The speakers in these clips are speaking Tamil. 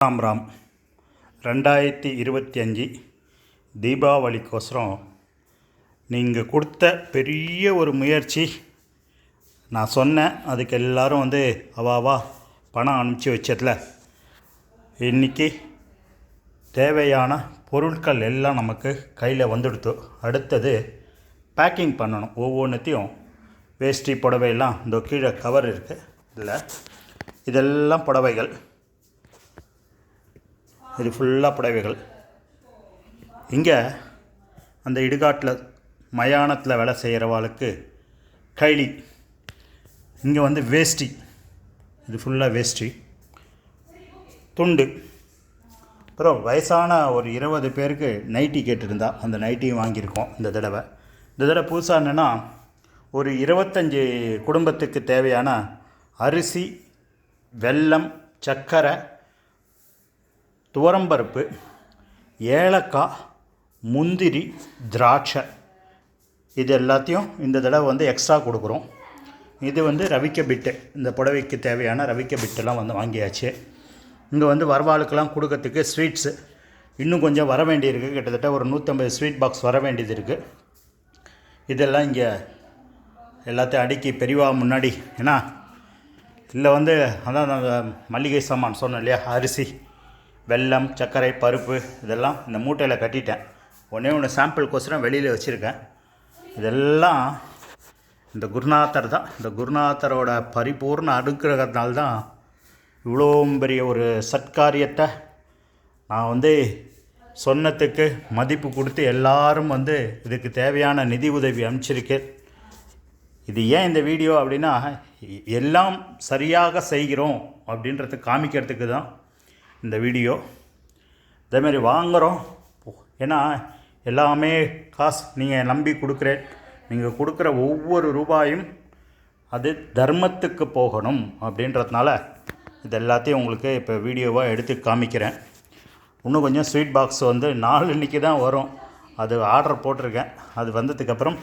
ராம் ராம் 2025 தீபாவளிக்கோசரம் நீங்கள் கொடுத்த பெரிய ஒரு முயற்சி. நான் சொன்னேன், அதுக்கு எல்லோரும் அவாவா பணம் அனுப்பிச்சி வச்சதில் இன்றைக்கி தேவையான பொருட்கள் எல்லாம் நமக்கு கையில் வந்துடுத்து. அடுத்தது பேக்கிங் பண்ணணும். ஒவ்வொன்றுத்தையும் வேஷ்டி புடவையெல்லாம் இந்த கீழே கவர் இருக்குது, இதெல்லாம் புடவைகள். இது ஃபுல்லாக புடவைகள். இங்கே அந்த இடுகாட்டில் மயானத்தில் வேலை செய்கிறவாளுக்கு கைலி. இங்கே வேஷ்டி, இது ஃபுல்லாக வேஷ்டி துண்டு. அப்புறம் வயசான ஒரு 20 பேருக்கு நைட்டி கேட்டிருந்தா அந்த நைட்டியும் வாங்கியிருக்கோம். இந்த தடவை புதுசாக என்னென்னா, ஒரு 25 குடும்பத்துக்கு தேவையான அரிசி, வெல்லம், சர்க்கரை, துவரம்பருப்பு, ஏலக்காய், முந்திரி, திராட்சை, இது எல்லாத்தையும் இந்த தடவை எக்ஸ்ட்ரா கொடுக்குறோம். இது ரவிக்க பிட்டு, இந்த புடவைக்கு தேவையான ரவிக்க பிட்டெல்லாம் வாங்கியாச்சு. இங்கே வரவாளுக்கெல்லாம் கொடுக்கறதுக்கு ஸ்வீட்ஸு இன்னும் கொஞ்சம் வர வேண்டியிருக்கு. கிட்டத்தட்ட ஒரு 150 ஸ்வீட் பாக்ஸ் வர வேண்டியது இருக்குது. இதெல்லாம் இங்கே எல்லாத்தையும் அடுக்கி பெரியவா முன்னாடி, ஏன்னா இல்லை அதான் நான் மளிகை சாமான் சொன்னேன் இல்லையா, அரிசி, வெல்லம், சர்க்கரை, பருப்பு, இதெல்லாம் இந்த மூட்டையில் கட்டிட்டேன். ஒன்று சாம்பிளுக்கோசரம் வெளியில் வச்சுருக்கேன். இதெல்லாம் இந்த குருநாதர் தான். இந்த குருநாதரோட பரிபூர்ண அனுக்கிரகத்தினால்தான் இவ்வளோ பெரிய ஒரு சத்காரியத்தை நான் சொன்னதுக்கு மதிப்பு கொடுத்து எல்லாரும் இதுக்கு தேவையான நிதி உதவி அனுப்பிச்சிருக்கேன். இது ஏன் இந்த வீடியோ அப்படின்னா, எல்லாம் சரியாக செய்கிறோம் அப்படின்றத காமிக்கிறதுக்கு தான் இந்த வீடியோ. அதேமாதிரி வாங்குகிறோம், ஏன்னா எல்லாமே காசு நீங்கள் நம்பி கொடுக்குறேன். நீங்கள் கொடுக்குற ஒவ்வொரு ரூபாயும் அது தர்மத்துக்கு போகணும் அப்படின்றதுனால இது எல்லாத்தையும் உங்களுக்கு இப்போ வீடியோவாக எடுத்து காமிக்கிறேன். இன்னும் கொஞ்சம் ஸ்வீட் பாக்ஸ் நாளைக்கு தான் வரும். அது ஆர்டர் போட்டிருக்கேன். அது வந்ததுக்கப்புறம்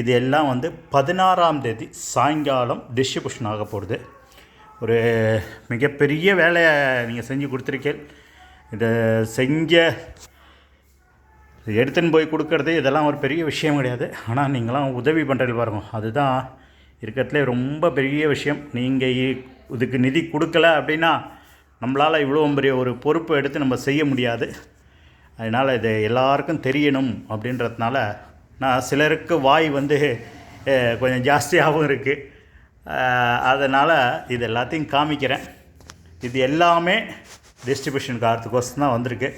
இது எல்லாம் 16ஆம் தேதி சாயங்காலம் டிஸ்ட்ரிபியூஷன் ஆக போகுது. ஒரு மிகப்பெரிய வேலையை நீங்கள் செஞ்சு கொடுத்துருக்கேன். இதை எடுத்துன்னு போய் கொடுக்கறது இதெல்லாம் ஒரு பெரிய விஷயம் கிடையாது. ஆனால் நீங்களாம் உதவி பண்ணுறது பாருங்க, அதுதான் இருக்கிறதுலே ரொம்ப பெரிய விஷயம். நீங்கள் இதுக்கு நிதி கொடுக்கல அப்படின்னா நம்மளால் இவ்வளோ பெரிய ஒரு பொறுப்பை எடுத்து நம்ம செய்ய முடியாது. அதனால் இது எல்லாருக்கும் தெரியணும் அப்படின்றதுனால நான் சிலருக்கு வாய் கொஞ்சம் ஜாஸ்தியாகவும் இருக்குது. அதனால் இது எல்லாத்தையும் காமிக்கிறேன். இது எல்லாமே டிஸ்ட்ரிபியூஷனுக்கு ஆகிறதுக்கோசம் தான் வந்திருக்கு.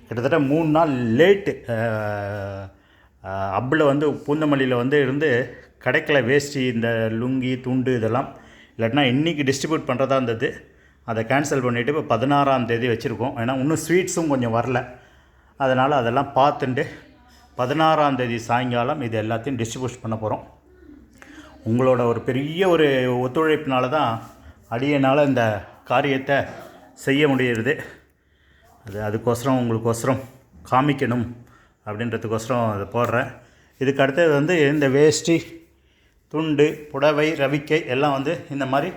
கிட்டத்தட்ட 3 நாள் லேட்டு. அப்பில் பூந்தமல்லியில் இருந்து கிடைக்கல வேஷ்டி, இந்த லுங்கி, துண்டு இதெல்லாம். இல்லாட்டினா இன்றைக்கி டிஸ்ட்ரிபியூட் பண்ணுறதா இருந்தது. அதை கேன்சல் பண்ணிவிட்டு இப்போ 16ஆம் தேதி வச்சுருக்கோம். ஏன்னா இன்னும் ஸ்வீட்ஸும் கொஞ்சம் வரல. அதனால் அதெல்லாம் பார்த்துட்டு 16ஆம் தேதி சாயங்காலம் இது எல்லாத்தையும் டிஸ்ட்ரிபியூட் பண்ண போகிறோம். உங்களோட ஒரு பெரிய ஒரு ஒத்துழைப்பினால தான் அடியனால் இந்த காரியத்தை செய்ய முடிகிறது. அதுக்கோசரம் உங்களுக்கோசரம் காமிக்கணும் அப்படின்றதுக்கோசரம் அதை போடுறேன். இதுக்கு அடுத்தது இந்த வேஷ்டி, துண்டு, புடவை, ரவிக்கை எல்லாம் இந்த மாதிரி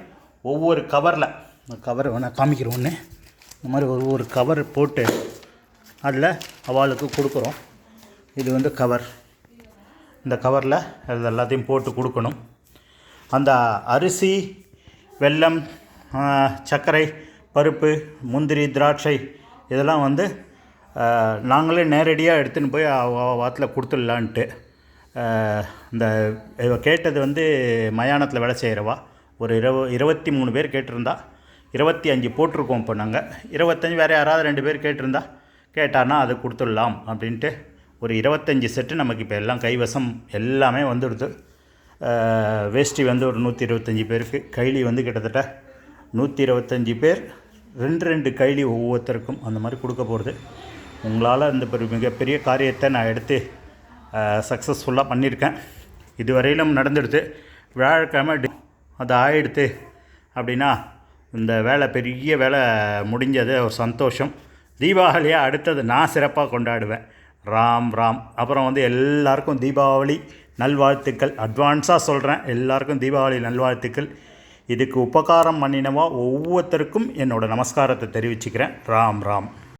ஒவ்வொரு கவரில், கவர் வேணால் காமிக்கிறோம். ஒன்று இந்த மாதிரி ஒவ்வொரு கவர் போட்டு அதில் அவளுக்கு கொடுக்குறோம். இது கவர். இந்த கவரில் அது எல்லாத்தையும் போட்டு கொடுக்கணும். அந்த அரிசி, வெல்லம், சர்க்கரை, பருப்பு, முந்திரி, திராட்சை இதெல்லாம் நாங்களே நேரடியாக எடுத்துன்னு போய் வாத்தில் கொடுத்துடலான்ட்டு. இந்த கேட்டது மயானத்தில் வேலை செய்கிறவா ஒரு 23 பேர் கேட்டிருந்தா. 25 போட்டிருக்கோம். இப்போ நாங்கள் 25, வேறு யாராவது 2 பேர் கேட்டான்னா அது கொடுத்துடலாம் அப்படின்ட்டு ஒரு 25 செட்டு நமக்கு இப்போ எல்லாம் கைவசம் எல்லாமே வந்துடுது. வேஷ்டி ஒரு 125 பேருக்கு, கைலி கிட்டத்தட்ட 125 பேர், 2 கைலி ஒவ்வொருத்தருக்கும் அந்த மாதிரி கொடுக்க போகிறது. உங்களால் இந்த மிகப்பெரிய காரியத்தை நான் எடுத்து சக்ஸஸ்ஃபுல்லாக பண்ணியிருக்கேன். இதுவரையிலும் நடந்துடுது. வியாழக்கிழமை அது ஆகிடுது அப்படின்னா இந்த வேலை, பெரிய வேலை முடிஞ்சது, ஒரு சந்தோஷம். தீபாவளியாக அடுத்தது நான் சிறப்பாக கொண்டாடுவேன். ராம் ராம். அப்புறம் எல்லாருக்கும் தீபாவளி நல்வாழ்த்துக்கள். அட்வான்ஸாக சொல்கிறேன், எல்லாருக்கும் தீபாவளி நல்வாழ்த்துக்கள். இதுக்கு உபகாரம் பண்ணினவா ஒவ்வொருத்தருக்கும் என்னோடய நமஸ்காரத்தை தெரிவிச்சுக்கிறேன். ராம் ராம்.